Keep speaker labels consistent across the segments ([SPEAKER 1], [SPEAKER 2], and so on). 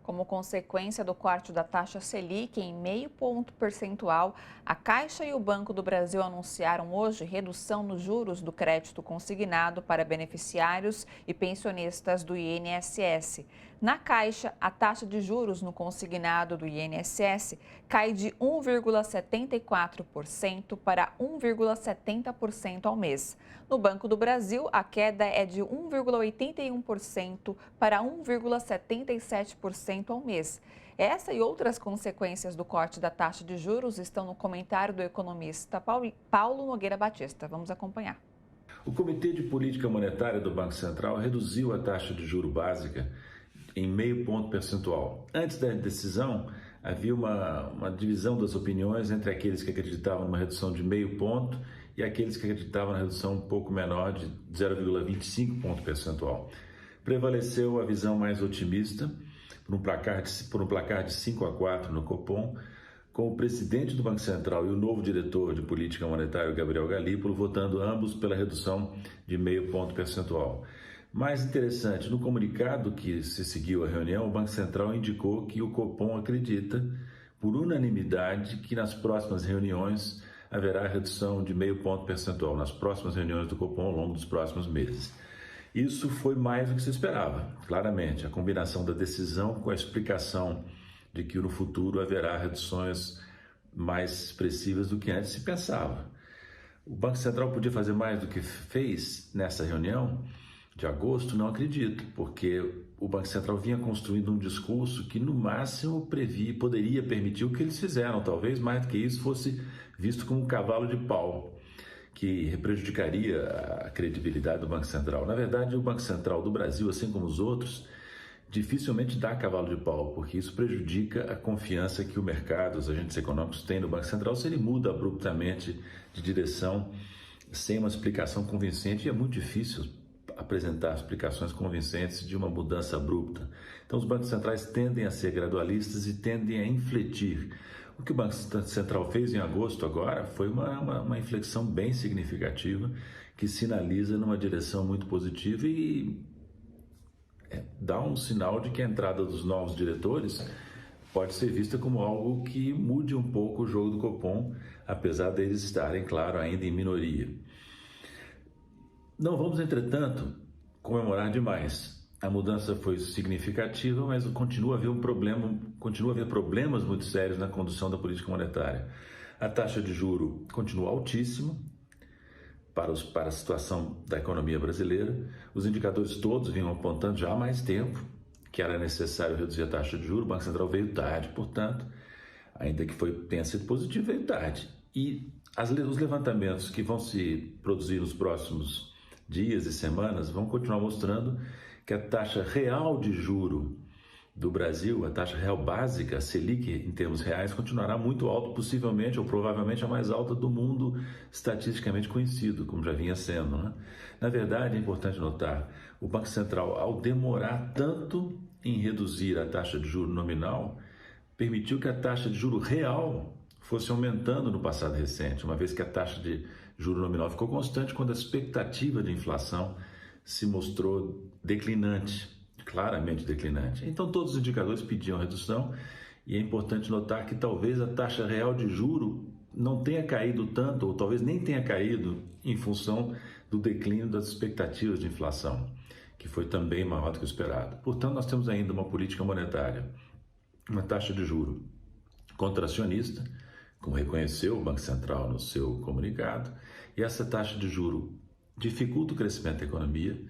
[SPEAKER 1] Como consequência do corte da taxa Selic em meio ponto percentual, a Caixa e o Banco do Brasil anunciaram hoje redução nos juros do crédito consignado para beneficiários e pensionistas do INSS. Na Caixa, a taxa de juros no consignado do INSS cai de 1,74% para 1,70% ao mês. No Banco do Brasil, a queda é de 1,81% para 1,77% ao mês. Essa e outras consequências do corte da taxa de juros estão no comentário do economista Paulo Nogueira Batista. Vamos acompanhar.
[SPEAKER 2] O Comitê de Política Monetária do Banco Central reduziu a taxa de juro básica em meio ponto percentual. Antes da decisão, havia uma divisão das opiniões entre aqueles que acreditavam numa redução de meio ponto e aqueles que acreditavam na redução um pouco menor de 0,25 ponto percentual. Prevaleceu a visão mais otimista, por um placar de 5-4 no Copom, com o presidente do Banco Central e o novo diretor de política monetária, Gabriel Galípolo, votando ambos pela redução de meio ponto percentual. Mais interessante, no comunicado que se seguiu à reunião, o Banco Central indicou que o Copom acredita, por unanimidade, que nas próximas reuniões haverá redução de meio ponto percentual, nas próximas reuniões do Copom ao longo dos próximos meses. Isso foi mais do que se esperava, claramente, a combinação da decisão com a explicação de que no futuro haverá reduções mais expressivas do que antes se pensava. O Banco Central podia fazer mais do que fez nessa reunião de agosto? Não acredito, porque o Banco Central vinha construindo um discurso que no máximo poderia permitir o que eles fizeram, talvez mais do que isso fosse visto como um cavalo de pau, que prejudicaria a credibilidade do Banco Central. Na verdade, o Banco Central do Brasil, assim como os outros, dificilmente dá cavalo de pau, porque isso prejudica a confiança que o mercado, os agentes econômicos têm no Banco Central se ele muda abruptamente de direção sem uma explicação convincente, e é muito difícil apresentar explicações convincentes de uma mudança abrupta. Então, os bancos centrais tendem a ser gradualistas e tendem a infletir. O que o Banco Central fez em agosto agora foi uma inflexão bem significativa que sinaliza numa direção muito positiva e dá um sinal de que a entrada dos novos diretores pode ser vista como algo que mude um pouco o jogo do Copom, apesar deles estarem, claro, ainda em minoria. Não vamos, entretanto, comemorar demais. A mudança foi significativa, mas continua a haver problemas muito sérios na condução da política monetária. A taxa de juro continua altíssima para a situação da economia brasileira. Os indicadores todos vinham apontando já há mais tempo que era necessário reduzir a taxa de juros. O Banco Central veio tarde, portanto, ainda que tenha sido positivo, veio tarde. E os levantamentos que vão se produzir nos próximos dias e semanas vão continuar mostrando que a taxa real de juro do Brasil, a taxa real básica, a Selic em termos reais, continuará muito alta, possivelmente ou provavelmente a mais alta do mundo estatisticamente conhecido, como já vinha sendo, né? Na verdade, é importante notar, o Banco Central, ao demorar tanto em reduzir a taxa de juro nominal, permitiu que a taxa de juro real fosse aumentando no passado recente, uma vez que a taxa de juro nominal ficou constante quando a expectativa de inflação se mostrou declinante, claramente declinante. Então todos os indicadores pediam redução e é importante notar que talvez a taxa real de juro não tenha caído tanto, ou talvez nem tenha caído em função do declínio das expectativas de inflação, que foi também maior do que o esperado. Portanto, nós temos ainda uma política monetária, uma taxa de juro contracionista, como reconheceu o Banco Central no seu comunicado, e essa taxa de juro dificulta o crescimento da economia,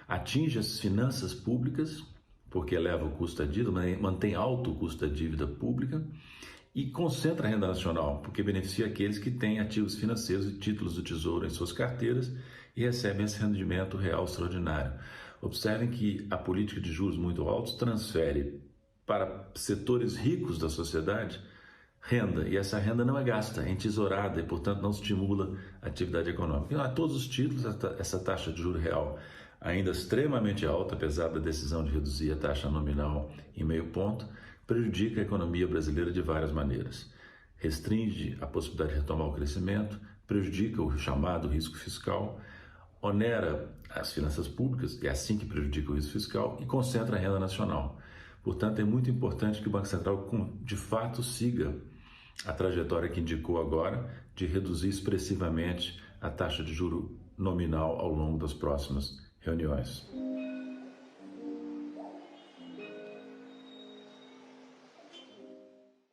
[SPEAKER 2] atinge as finanças públicas, porque eleva o custo da dívida, mantém alto o custo da dívida pública, e concentra a renda nacional, porque beneficia aqueles que têm ativos financeiros e títulos do Tesouro em suas carteiras e recebem esse rendimento real extraordinário. Observem que a política de juros muito altos transfere para setores ricos da sociedade renda, e essa renda não é gasta, é entesourada e, portanto, não estimula a atividade econômica. E a todos os títulos, essa taxa de juro real ainda extremamente alta, apesar da decisão de reduzir a taxa nominal em meio ponto, prejudica a economia brasileira de várias maneiras. Restringe a possibilidade de retomar o crescimento, prejudica o chamado risco fiscal, onera as finanças públicas, é assim que prejudica o risco fiscal, e concentra a renda nacional. Portanto, é muito importante que o Banco Central, de fato, siga a trajetória que indicou agora de reduzir expressivamente a taxa de juro nominal ao longo das próximas reuniões.